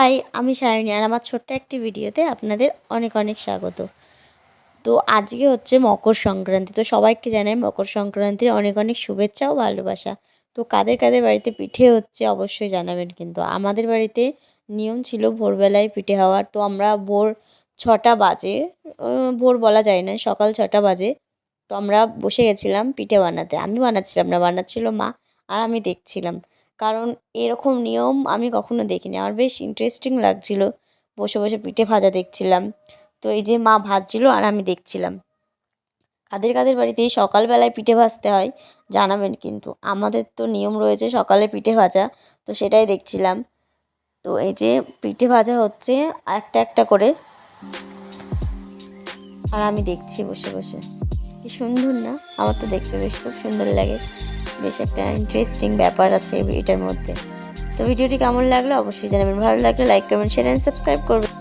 High, আমি সায়নী আর আমার ছোট্ট একটি ভিডিওতে আপনাদের অনেক অনেক স্বাগত। তো আজকে হচ্ছে মকর সংক্রান্তি। তো সবাইকে জানাই মকর সংক্রান্তির অনেক অনেক শুভেচ্ছা ও ভালোবাসা। তো কাদের কাদের বাড়িতে পিঠে হচ্ছে অবশ্যই জানাবেন কিন্তু। আমাদের বাড়িতে নিয়ম ছিল ভোরবেলায় পিঠে হওয়ার। তো আমরা ভোর ৬টা বাজে, ভোর বলা যায় না, সকাল ৬টা বাজে। তো আমরা বসে গেছিলাম পিঠে বানাতে। আমি বানাচ্ছিলাম না, বানাচ্ছিল মা, আর আমি দেখছিলাম। কারণ এরকম নিয়ম আমি কখনো দেখিনি। আমার বেশ ইন্টারেস্টিং লাগছিল, বসে বসে পিঠে ভাজা দেখছিলাম। তো এই যে মা ভাজছিল আর আমি দেখছিলাম। কাদের কাদের বাড়িতে এই সকালবেলায় পিঠে ভাজতে হয় জানাবেন কিন্তু। আমাদের তো নিয়ম রয়েছে সকালে পিঠে ভাজা, তো সেটাই দেখছিলাম। তো এই যে পিঠে ভাজা হচ্ছে একটা একটা করে, আর আমি দেখছি বসে বসে। কি সুন্দর না? আমার তো দেখতে বেশ খুব সুন্দর লাগে। বেশ একটা ইন্টারেস্টিং ব্যাপার আছে এটার মধ্যে। তো ভিডিওটি কেমন লাগলো অবশ্যই জানাবেন। ভালো লাগলে like, comment, share and subscribe করবেন।